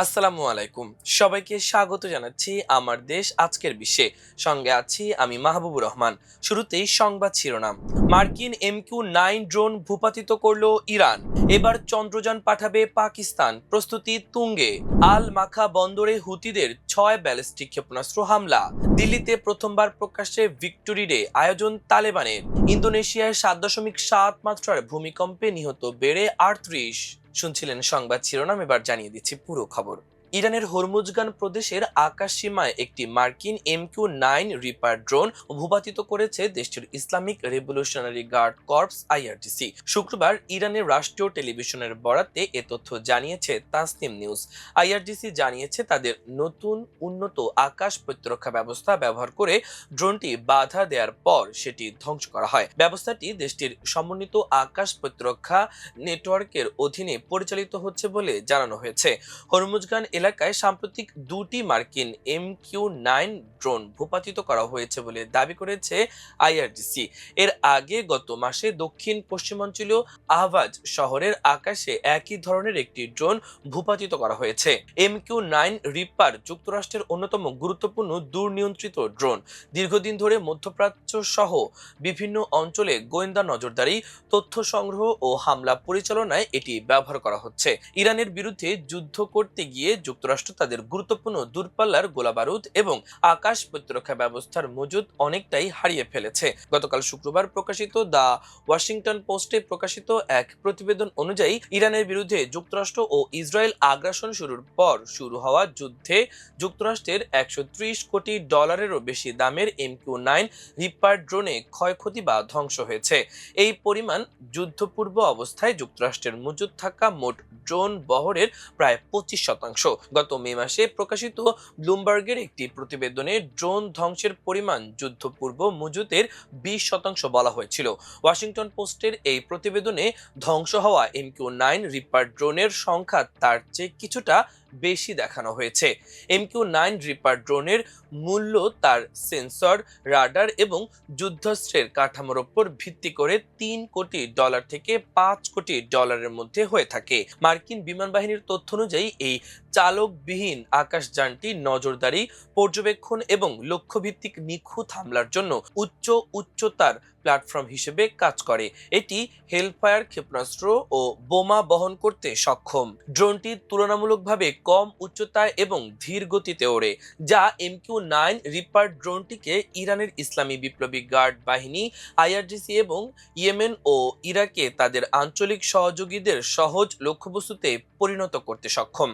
আসসালামু আলাইকুম। সবাইকে স্বাগত জানাচ্ছি আমার দেশ আজকের বিশ্বে। সঙ্গে আছি আমি মাহবুবুর রহমান। শুরুতেই সংবাদ শিরোনাম। মার্কিন MQ-9 ড্রোন ভূপাতিত করল ইরান। এবার চন্দ্রযান পাঠাবে পাকিস্তান, প্রস্তুতি তুঙ্গে। আল মাখা বন্দরে হুতিদের 6 ব্যালিস্টিক ক্ষেপণাস্ত্র হামলা। দিল্লিতে প্রথমবার প্রকাশ্যে ভিক্টোরি ডে আয়োজন তালেবানের। ইন্দোনেশিয়ায় 7.7 মাত্রার ভূমিকম্পে নিহত বেড়ে 38। শুনছিলেন সংবাদ শিরোনাম, এবার জানিয়ে দিচ্ছি পুরো খবর। ইরানের হরমুজগান প্রদেশের আকাশ সীমায় একটি মার্কিন MQ-9 রিপার ড্রোন ভূপাতিত করেছে দেশটির Islamic revolutionary guard corps IRGC। শুক্রবার ইরানের রাষ্ট্রীয় টেলিভিশনের বরাতে এ তথ্য জানিয়েছে তাসনিম নিউজ। IRGC জানিয়েছে তাদের নতুন উন্নত আকাশ প্রতিরক্ষা ব্যবস্থা ব্যবহার করে ড্রোনটি বাধা দেওয়ার পর সেটি ধ্বংস করা হয়। ব্যবস্থাটি দেশটির সমন্বিত আকাশ প্রতিরক্ষা নেটওয়ার্কের অধীনে পরিচালিত হচ্ছে বলে জানানো হয়েছে। হরমুজগান এলাকায় সাম্প্রতিক দুটি মার্কিন MQ-9 ড্রোন ভূপাতিত করা হয়েছে বলে দাবি করেছে IRGC। এর আগে গত মাসে দক্ষিণ পশ্চিমাঞ্চলীয় আহবাজ শহরের আকাশে একই ধরনের একটি ড্রোন ভূপাতিত করা হয়েছে। MQ-9 রিপার যুক্তরাষ্ট্রের অন্যতম গুরুত্বপূর্ণ দূরনিয়ন্ত্রিত ড্রোন। দীর্ঘদিন ধরে মধ্যপ্রাচ্য সহ বিভিন্ন অঞ্চলে গোয়েন্দা নজরদারি, তথ্য সংগ্রহ ও হামলা পরিচালনায় এটি ব্যবহার করা হচ্ছে। ইরানের বিরুদ্ধে যুদ্ধ করতে গিয়ে যুক্তরাষ্ট্র তাদের গুরুত্বপূর্ণ দূরপাল্লার গোলাবারুদ এবং আকাশ প্রতিরক্ষা ব্যবস্থার মজুদ অনেকটাই হারিয়ে ফেলেছে। গতকাল শুক্রবার প্রকাশিত দ্য ওয়াশিংটন পোস্টে প্রকাশিত এক প্রতিবেদন অনুযায়ী ইরানের বিরুদ্ধে যুক্তরাষ্ট্র ও ইসরায়েল আগ্রাসন শুরুর পর শুরু হওয়া যুদ্ধে যুক্তরাষ্ট্রের $130 কোটি বেশি দামের MQ-9 রিপার ড্রোনে ক্ষয়ক্ষতি বা ধ্বংস হয়েছে। এই পরিমাণ যুদ্ধপূর্ব অবস্থায় যুক্তরাষ্ট্রের মজুদ থাকা মোট ড্রোন বহরের প্রায় 25%। গত মে মাসে প্রকাশিত ব্লুমবার্গের একটি প্রতিবেদনে ড্রোন ধ্বংসের পরিমাণ যুদ্ধপূর্ব মজুদের 20% বলা হয়েছিল। ওয়াশিংটন পোস্টের এই প্রতিবেদনে ধ্বংস হওয়া MQ-9 রিপার ড্রোনের সংখ্যা তার চেয়ে কিছুটা বেশি দেখানো হয়েছে। MQ-9 রিপার ড্রোনের মূল্য তার সেন্সর, রাডার এবং যুদ্ধাস্ত্রের কাঠামোর উপর ভিত্তি করে $3 কোটি থেকে $5 কোটি মধ্যে হয়ে থাকে। মার্কিন বিমান বাহিনীর তথ্য অনুযায়ী এই চালকবিহীন আকাশযানটি নজরদারি, পর্যবেক্ষণ এবং লক্ষ্যভিত্তিক নিখুঁত হামলার জন্য উচ্চতার প্ল্যাটফর্ম হিসেবে কাজ করে। এটি হেলফায়ার ক্ষেপণাস্ত্র ও বোমা বহন করতে সক্ষম। ড্রোনটি তুলনামূলকভাবে কম উচ্চতায় এবং ধীর গতিতে ওড়ে, যা MQ-9 রিপার ড্রোনটিকে ইরানের ইসলামী বিপ্লবী গার্ড বাহিনী, IRGC এবং ইয়েমেন ও ইরাকে তাদের আঞ্চলিক সহযোগীদের সহজ লক্ষ্যবস্তুতে পরিণত করতে সক্ষম।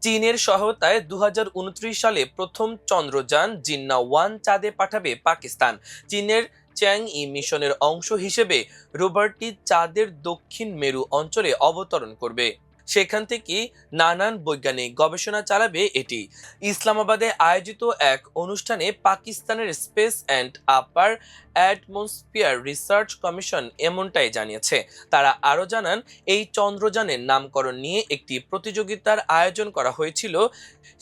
চীনের সহায়তায় 2029 সালে প্রথম চন্দ্রযান জিন্না-1 চাঁদে পাঠাবে পাকিস্তান। চীনের চ্যাংই মিশনের অংশ হিসেবে রোভারটি চাঁদের দক্ষিণ মেরু অঞ্চলে অবতরণ করবে। সেখান থেকে নানান বৈজ্ঞানিক গবেষণা চালাবে এটি। ইসলামাবাদে আয়োজিত এক অনুষ্ঠানে পাকিস্তানের space and upper atmosphere research commission এমনটাই জানিয়েছে। তারা আরও জানান, এই চন্দ্রযানের নামকরণ নিয়ে একটি প্রতিযোগিতার আয়োজন করা হয়েছিল।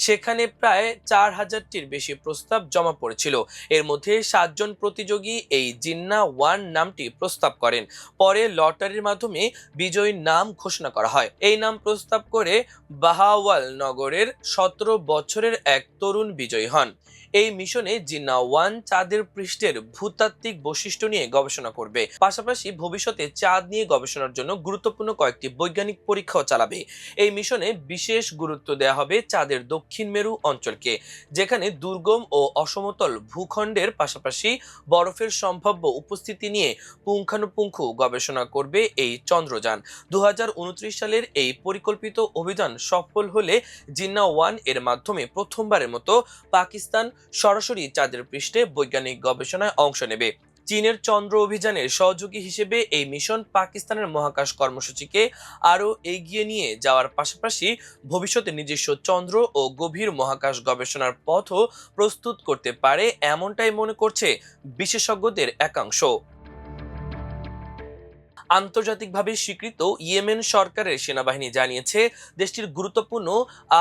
সেখানে প্রায় 4000টির বেশি প্রস্তাব জমা পড়েছিল। এর মধ্যে 7 জন প্রতিযোগী এই জিন্না-1 নামটি প্রস্তাব করেন। পরে লটারির মাধ্যমে বিজয়ীর নাম ঘোষণা করা হয়। এই নাম প্রস্তাব করে বাহাওয়াল নগরের 17 বছরের এক তরুণ বিজয়ী হন। এই মিশনে জিন্না-1 চাঁদের পৃষ্ঠের ভূতাত্ত্বিক বৈশিষ্ট্য নিয়ে গবেষণা করবে, পাশাপাশি ভবিষ্যতে চাঁদ নিয়ে গবেষণার জন্য গুরুত্বপূর্ণ কয়েকটি বৈজ্ঞানিক পরীক্ষাও চালাবে। এই মিশনে বিশেষ গুরুত্ব দেওয়া হবে চাঁদের দক্ষিণ মেরু অঞ্চলকে, যেখানে দুর্গম ও অসমতল ভূখণ্ডের পাশাপাশি বরফের সম্ভাব্য উপস্থিতি নিয়ে পুঙ্খানুপুঙ্খ গবেষণা করবে এই চন্দ্রযান। 2029 সালের এই পরিকল্পিত অভিযান সফল হলে জিন্না-1 এর মাধ্যমে প্রথমবারের মতো পাকিস্তান সরাসরি চাঁদের পৃষ্ঠে বৈজ্ঞানিক গবেষণায় অংশ নেবে। চীনের চন্দ্র অভিযানের সহযোগী হিসেবে এই মিশন পাকিস্তানের মহাকাশ কর্মসূচিকে আরও এগিয়ে নিয়ে যাওয়ার পাশাপাশি ভবিষ্যতে নিজস্ব চন্দ্র ও গভীর মহাকাশ গবেষণার পথও প্রস্তুত করতে পারে, এমনটাই মনে করছে বিশেষজ্ঞদের একাংশ। আন্তর্জাতিকভাবে স্বীকৃত ইয়েমেন সরকারের সেনাবাহিনী জানিয়েছে দেশটির গুরুত্বপূর্ণ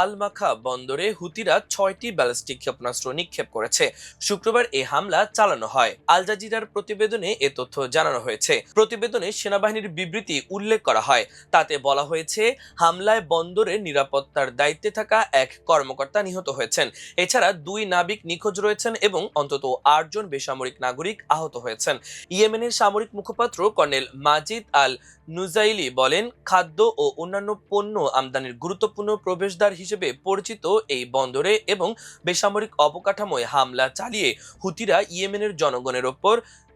আল মাখা বন্দরে হুতিরা 6টি ব্যালিস্টিক ক্ষেপণাস্ত্র নিক্ষেপ করেছে। শুক্রবার এই হামলা চালানো হয়। আল জাজিরার প্রতিবেদনে এ তথ্য জানানো হয়েছে। প্রতিবেদনে সেনাবাহিনীর বিবৃতি উল্লেখ করা হয়। তাতে বলা হয়েছে, হামলায় বন্দরের নিরাপত্তার দায়িত্বে থাকা এক কর্মকর্তা নিহত হয়েছেন। এছাড়া 2 নাবিক নিখোঁজ রয়েছেন এবং অন্তত 8 জন বেসামরিক নাগরিক আহত হয়েছেন। ইয়েমেনের সামরিক মুখপাত্র কর্নেল মাজিদ আল নুজাইলি বলেন, খাদ্য ও অন্যান্য পণ্য আমদানির গুরুত্বপূর্ণ প্রবেশদ্বার হিসেবে পরিচিত এই বন্দরে এবং বেসামরিক অবকাঠামোয় হামলা চালিয়ে হুতিরা ইয়েমেনের জনগণের ওপর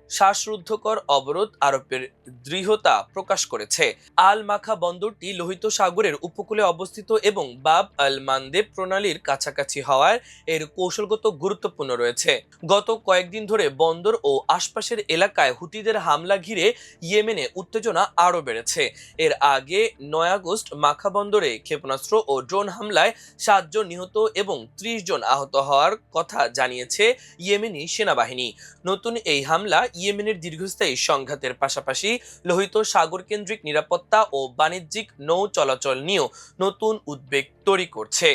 শ্বাসরুদ্ধকর অবরোধ আরোপের দৃঢ়তা প্রকাশ করেছে। আল মাখা বন্দরটি লোহিত সাগরের উপকূলে অবস্থিত এবং বাব আল মানদেব প্রণালীর কাছাকাছি হওয়ায় এর কৌশলগত গুরুত্বপূর্ণ রয়েছে। গত কয়েকদিন ধরে বন্দর ও আশপাশের এলাকায় হুতিদের হামলা ঘিরে ইয়েমেনে উত্তেজনা আরও বেড়েছে। এর আগে 9 আগস্ট মাখা বন্দরে ক্ষেপণাস্ত্র ও ড্রোন হামলায় 7 জন নিহত এবং 30 জন আহত হওয়ার কথা জানিয়েছে ইয়েমেনি সেনাবাহিনী। নতুন এই হামলা ইয়েমেনের দীর্ঘস্থায়ী সংঘাতের পাশাপাশি লোহিত সাগর কেন্দ্রিক নিরাপত্তা ও বাণিজ্যিক নৌ চলাচল নিয়েও নতুন উদ্বেগ তৈরি করছে।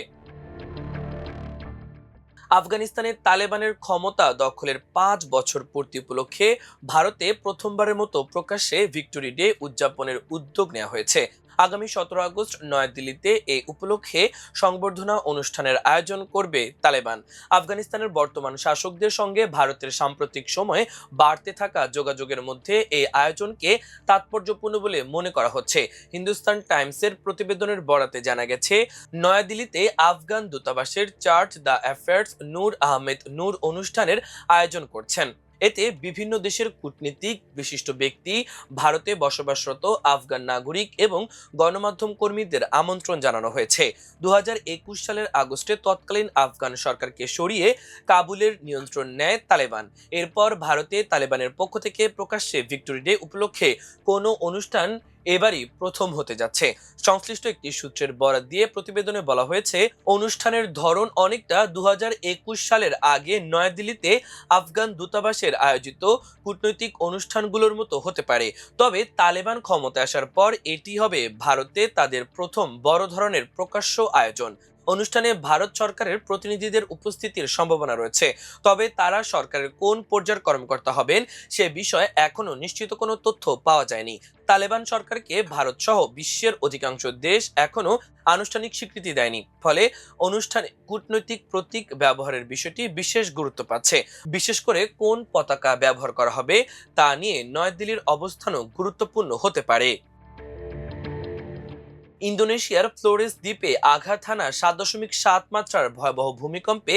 আফগানিস্তানের তালেবানের ক্ষমতা দখলের 5 বছর পূর্তি উপলক্ষে ভারতে প্রথমবারের মতো প্রকাশ্যে ভিক্টোরি ডে উদযাপনের উদ্যোগ নেওয়া হয়েছে। আগামী 17 আগস্ট নয়াদিল্লিতে এই উপলক্ষে সংবর্ধনা অনুষ্ঠানের আয়োজন করবে তালেবান। আফগানিস্তানের বর্তমান শাসকদের সঙ্গে ভারতের সাম্প্রতিক সময়ে বাড়তে থাকা যোগাযোগের মধ্যে এই আয়োজনকে তাৎপর্যপূর্ণ বলে মনে করা হচ্ছে। হিন্দুস্তান টাইমসের প্রতিবেদনের বরাতে জানা গেছে, নয়াদিল্লিতে আফগান দূতাবাসের চার্জ দ্য অ্যাফেয়ার্স নূর আহমেদ নূর অনুষ্ঠানের আয়োজন করছেন। এতে বিভিন্ন দেশের কূটনীতিক, বিশিষ্ট ব্যক্তি, ভারতে বসবাসরত আফগান নাগরিক এবং গণমাধ্যম কর্মীদের আমন্ত্রণ জানানো হয়েছে। 2021 সালের আগস্টে তৎকালীন আফগান সরকারকে সরিয়ে কাবুলের নিয়ন্ত্রণ নেয় তালেবান। এরপর ভারতে তালেবানের পক্ষ থেকে প্রকাশ্যে ভিক্টোরি ডে উপলক্ষে কোনো অনুষ্ঠান এবারই প্রথম হতে যাচ্ছে। সংশ্লিষ্ট একটি সূত্রের বরাত দিয়ে প্রতিবেদনে বলা হয়েছে, অনুষ্ঠানের ধরন অনেকটা 2021 সালের আগে নয়াদিল্লিতে আফগান দূতাবাসের আয়োজিত কূটনৈতিক অনুষ্ঠানগুলোর মতো হতে পারে। তবে তালেবান ক্ষমতায় আসার পর এটি হবে ভারতে তাদের প্রথম বড় ধরনের প্রকাশ্য আয়োজন। অনুষ্ঠানে ভারত সরকারের প্রতিনিধিদের উপস্থিতির সম্ভাবনা রয়েছে, তবে তারা সরকারের কোন পর্যায়ের কর্মকর্তা হবেন সে বিষয়ে এখনো নিশ্চিত কোনো তথ্য পাওয়া যায়নি। তালেবান সরকারকে ভারত সহ বিশ্বের অধিকাংশ দেশ এখনো আনুষ্ঠানিক স্বীকৃতি দেয়নি, ফলে অনুষ্ঠানে কূটনৈতিক প্রতীক ব্যবহারের বিষয়টি বিশেষ গুরুত্ব পাচ্ছে। বিশেষ করে কোন পতাকা ব্যবহার করা হবে তা নিয়ে নয়াদিল্লির অবস্থানও গুরুত্বপূর্ণ হতে পারে। ইন্দোনেশিয়ার ফ্লোরেস দ্বীপে আঘাত হানা 7.7 মাত্রার ভয়াবহ ভূমিকম্পে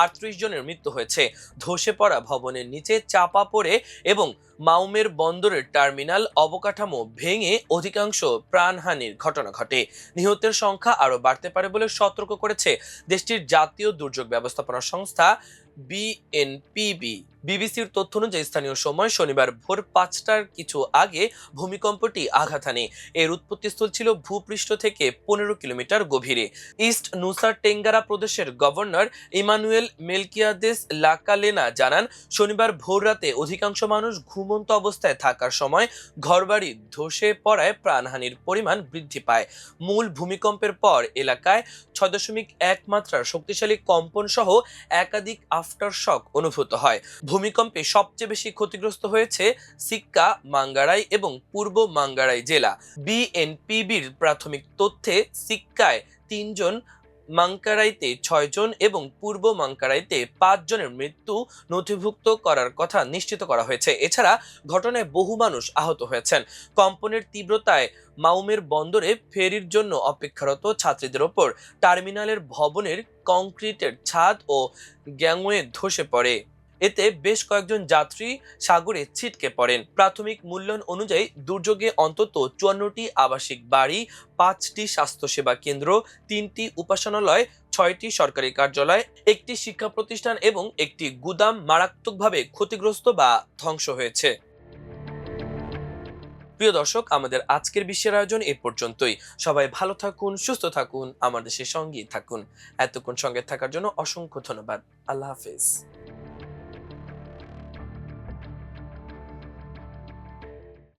38 জনের মৃত্যু হয়েছে। ধসে পড়া ভবনের নিচে চাপা পড়ে এবং মাউমের বন্দরের টার্মিনাল অবকাঠামো ভেঙে অধিকাংশ প্রাণহানির ঘটনা ঘটে। নিহতের সংখ্যা আরও বাড়তে পারে বলে সতর্ক করেছে দেশটির জাতীয় দুর্যোগ ব্যবস্থাপনা সংস্থা বিএনপিবি। বিবিসির তথ্য অনুযায়ী স্থানীয় সময় শনিবার ভোর 5টার কিছু আগে ভূমিকম্পটি আঘাত হানে। এর উৎপত্তিস্থল ছিল ভূপৃষ্ঠ থেকে 15 কিলোমিটার গভীরে। ইস্ট নুসা টেঙ্গারা প্রদেশের গভর্নর ইমানুয়েল মেলকিয়াদেস লাকালেনা জানান, শনিবার ভোর রাতে অধিকাংশ মানুষ ঘুমন্ত অবস্থায় থাকার সময় ঘরবাড়ি ধসে পড়ায় প্রাণহানির পরিমাণ বৃদ্ধি পায়। মূল ভূমিকম্পের পর এলাকায় 6.1 মাত্রার শক্তিশালী কম্পন সহ একাধিক আফটার শক অনুভূত হয়। ভূমিকম্পে সবচেয়ে বেশি ক্ষতিগ্রস্ত হয়েছে সিক্কা, মাঙ্গারাই এবং পূর্ব মাঙ্গারাই জেলা। বিএনপিবির প্রাথমিক তথ্যে সিক্কায় 3 জন, মাঙ্কারাইতে 6 জন এবং পূর্ব মাঙ্কারাইতে 5 জনের মৃত্যু নথিভুক্ত করার কথা নিশ্চিত করা হয়েছে। এছাড়া ঘটনায় বহু মানুষ আহত হয়েছেন। কম্পনের তীব্রতায় মাউমের বন্দরে ফেরির জন্য অপেক্ষারত ছাত্রীদের ওপর টার্মিনালের ভবনের কংক্রিটের ছাদ ও গ্যাংওয়ে ধসে পড়ে। এতে বেশ কয়েকজন যাত্রী সাগরে ছিটকে পড়েন। প্রাথমিক মূল্যায়ন অনুযায়ী দুর্যোগে অন্তত 54টি আবাসিক বাড়ি, 5টি স্বাস্থ্যসেবা কেন্দ্র, 3টি উপাসনালয়, 6টি সরকারি কার্যালয়, একটি শিক্ষা প্রতিষ্ঠান এবং একটি গুদাম মারাত্মকভাবে ক্ষতিগ্রস্ত বা ধ্বংস হয়েছে। প্রিয় দর্শক, আমাদের আজকের বিশ্বের আয়োজন এ পর্যন্তই। সবাই ভালো থাকুন, সুস্থ থাকুন, আমাদের সঙ্গেই থাকুন। এতক্ষণ সঙ্গে থাকার জন্য অসংখ্য ধন্যবাদ। আল্লাহ হাফেজ।